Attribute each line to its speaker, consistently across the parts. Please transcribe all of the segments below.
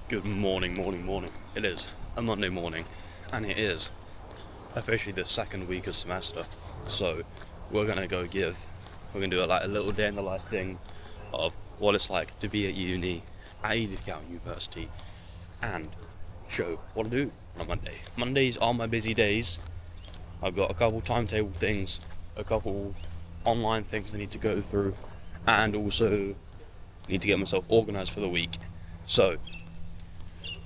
Speaker 1: Good morning. It is a Monday morning, and it is officially the second week of semester. So we're gonna do a little day in the life thing of what it's like to be at uni at Edith University, and show what I do on a Monday. Mondays are my busy days. I've got a couple timetable things, a couple online things I need to go through, and also need to get myself organised for the week. So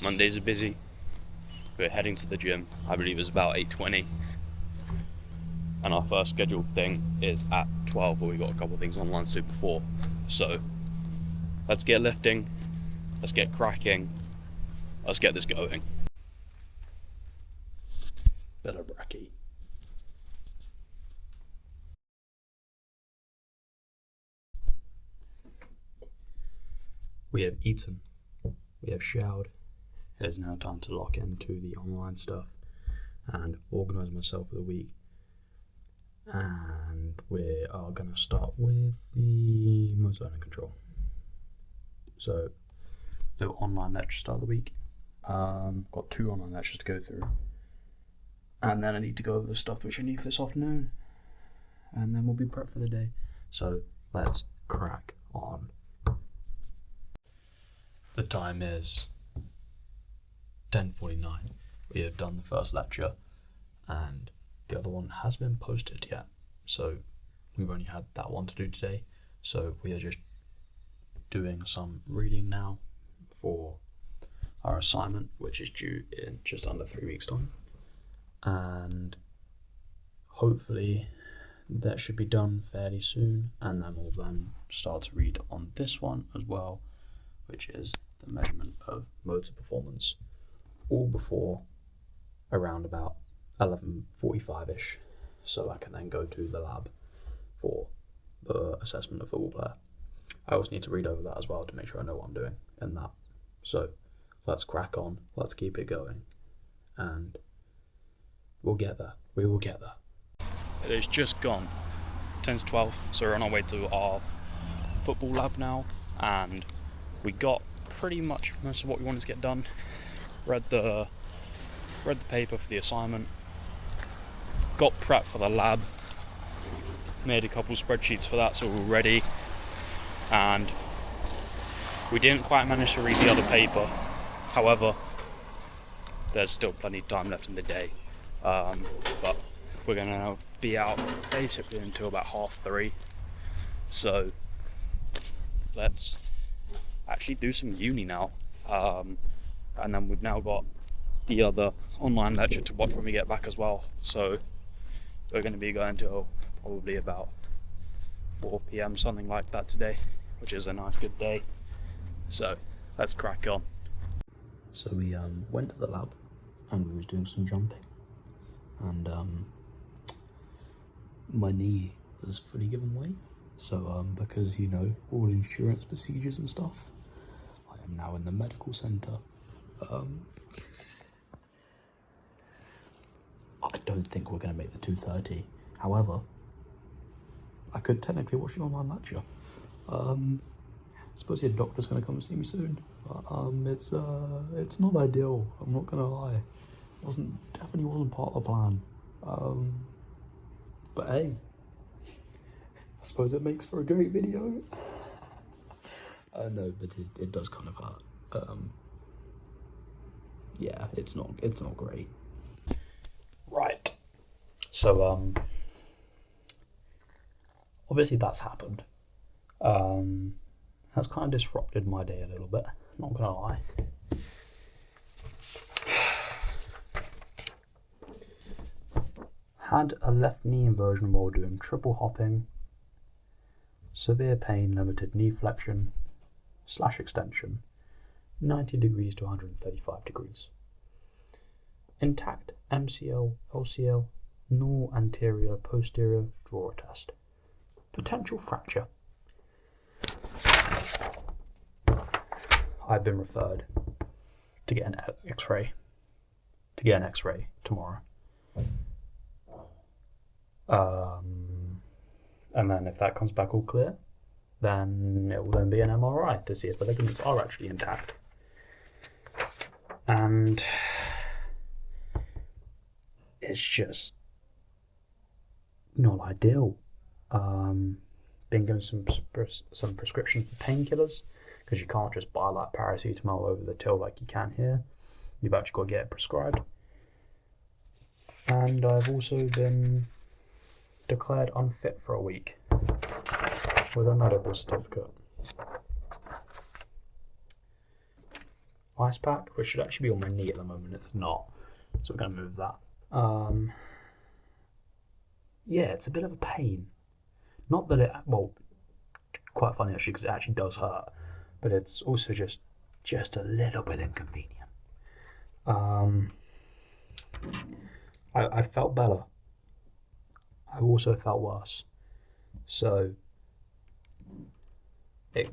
Speaker 1: Mondays are busy. We're heading to the gym. I believe it's about 8:20, and our first scheduled thing is at 12, but we got a couple of things online to do before. So let's get lifting, let's get cracking, let's get this going. Better bracky. We have eaten, we have showered. It is now time to lock into the online stuff and organise myself for the week. And we are going to start with the motor learning control. So, little online lecture start of the week. Got 2 online lectures to go through. And then I need to go over the stuff which I need for this afternoon. And then we'll be prepped for the day. So, let's crack on. The time is 10:49. We have done the first lecture, and the other one has been posted yet. So we've only had that one to do today. So we are just doing some reading now for our assignment, which is due in just under 3 weeks' time. And hopefully that should be done fairly soon. And then we'll then start to read on this one as well, which is the measurement of motor performance, all before around about 11:45ish, so I can then go to the lab for the assessment of football player. I also need to read over that as well to make sure I know what I'm doing in that. So let's crack on, let's keep it going, and we'll get there. We will get there. It is just gone 10 to 12, so we're on our way to our football lab now, and we got pretty much most of what we wanted to get done. Read the paper for the assignment, got prepped for the lab, made a couple spreadsheets for that so we're ready, and we didn't quite manage to read the other paper. However, there's still plenty of time left in the day, but we're going to be out basically until about 3:30, so let's actually do some uni now. And then we've now got the other online lecture to watch when we get back as well. So we're going to be going till probably about 4 PM, something like that today, which is a nice good day. So let's crack on. So we went to the lab and we was doing some jumping, and my knee was fully given way. So because, you know, all insurance procedures and stuff, I am now in the medical centre. I don't think we're going to make the 2:30. However, I could technically watch the online lecture. I suppose the doctor's going to come and see me soon. But it's not ideal. I'm not going to lie. Definitely wasn't part of the plan. But hey, I suppose it makes for a great video. No, but it does kind of hurt. Yeah, it's not great. Right. So obviously that's happened. Has kind of disrupted my day a little bit, not gonna lie. Had a left knee inversion while doing triple hopping. Severe pain, limited knee flexion / extension, 90 degrees to 135 degrees. Intact MCL, LCL, null anterior, posterior drawer test. Potential fracture. I've been referred to get an X-ray. Tomorrow. And then if that comes back all clear, then it will then be an MRI to see if the ligaments are actually intact. and it's just not ideal. Been given some prescriptions for painkillers, because you can't just buy like paracetamol over the till like you can here. You've actually got to get it prescribed. And I've also been declared unfit for a week with a medical certificate. Ice pack, which should actually be on my knee at the moment, it's not, so we're going to move that. Yeah, it's a bit of a pain. Not that it, well, quite funny actually, because it actually does hurt, but it's also just a little bit inconvenient. I felt better. I also felt worse. So it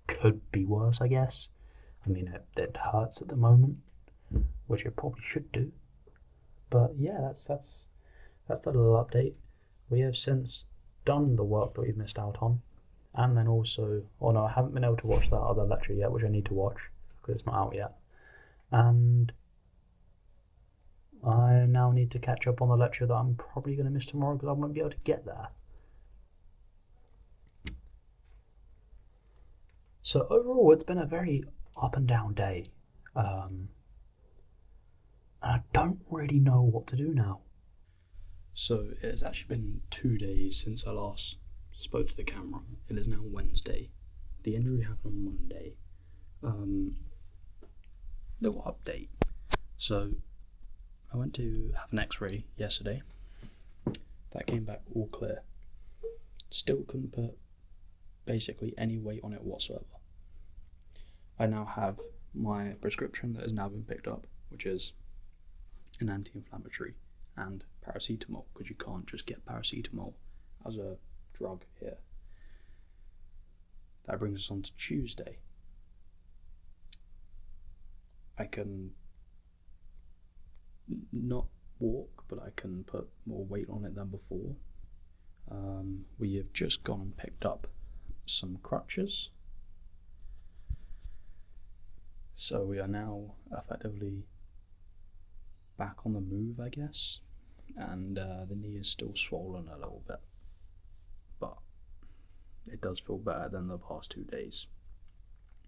Speaker 1: could be worse, I guess. I mean, it hurts at the moment, which it probably should do. But yeah, that's the little update. We have since done the work that we've missed out on, and then also, oh no, I haven't been able to watch that other lecture yet, which I need to watch because it's not out yet. And I now need to catch up on the lecture that I'm probably going to miss tomorrow because I won't be able to get there. So overall, it's been a very up and down day. And I don't really know what to do now. So it has actually been 2 days since I last spoke to the camera. It is now Wednesday. The injury happened on Monday. Little update. So I went to have an x-ray yesterday. That came back all clear. Still couldn't put basically any weight on it whatsoever. I now have my prescription that has now been picked up, which is an anti-inflammatory and paracetamol, because you can't just get paracetamol as a drug here. That brings us on to Tuesday. I can not walk, but I can put more weight on it than before. We have just gone and picked up some crutches. So we are now effectively back on the move, I guess. And the knee is still swollen a little bit, but it does feel better than the past 2 days.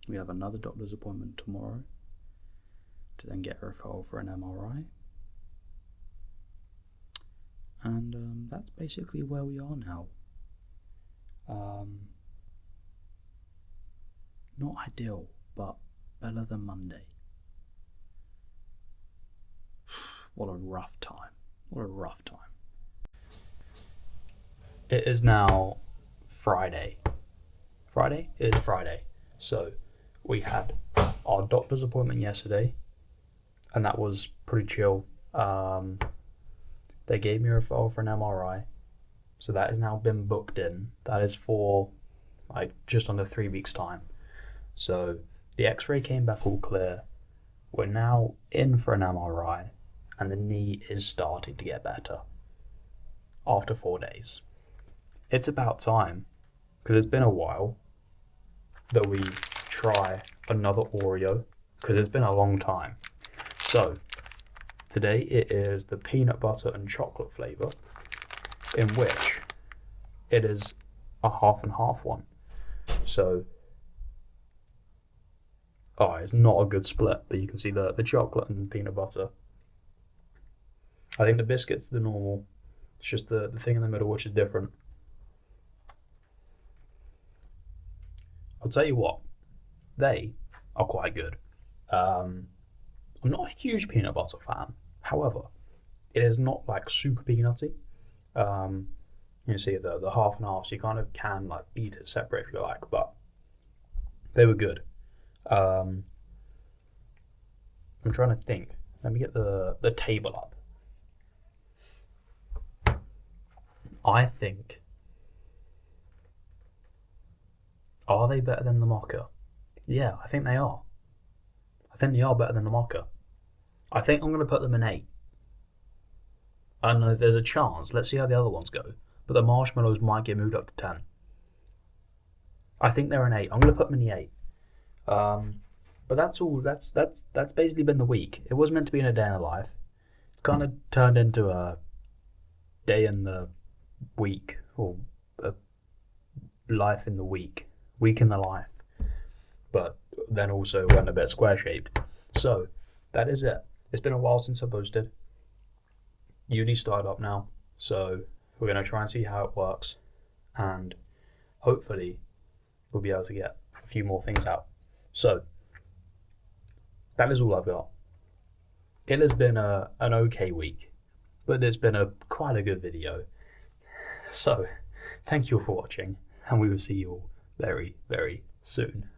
Speaker 1: We have another doctor's appointment tomorrow to then get a referral for an MRI. And that's basically where we are now. Not ideal, but better than Monday. What a rough time. What a rough time. It is now Friday. Friday? It is Friday. So we had our doctor's appointment yesterday, and that was pretty chill. They gave me a referral for an MRI, so that has now been booked in. That is for like just under 3 weeks' time. So the x-ray came back all clear. We're now in for an MRI, and the knee is starting to get better after 4 days. It's about time, because it's been a while, that we try another Oreo, because it's been a long time. So today it is the peanut butter and chocolate flavour, in which it is a half and half one. So it's not a good split, but you can see the chocolate and peanut butter. I think the biscuit's the normal. It's just the thing in the middle which is different. I'll tell you what, they are quite good. I'm not a huge peanut butter fan. However, it is not like super peanutty. You see the half and half, so you kind of can like eat it separate if you like, but they were good. I'm trying to think. Let me get the table up. I think, are they better than the mocha? Yeah, I think they are. I think they are better than the mocha. I think I'm going to put them in 8. I don't know, there's a chance. Let's see how the other ones go. But the marshmallows might get moved up to 10. I think they're an 8. I'm going to put them in the 8. But But that's all. That's basically been the week. It was meant to be in a day in the life. It's kind of turned into a day in the week, or a life in the week in the life. But then also went a bit square shaped. So that is it. It's been a while since I posted. Uni started up now, so we're gonna try and see how it works, and hopefully we'll be able to get a few more things out. So that is all I've got. It has been an okay week, but it's been quite a good video. So thank you all for watching, and we will see you all very, very soon.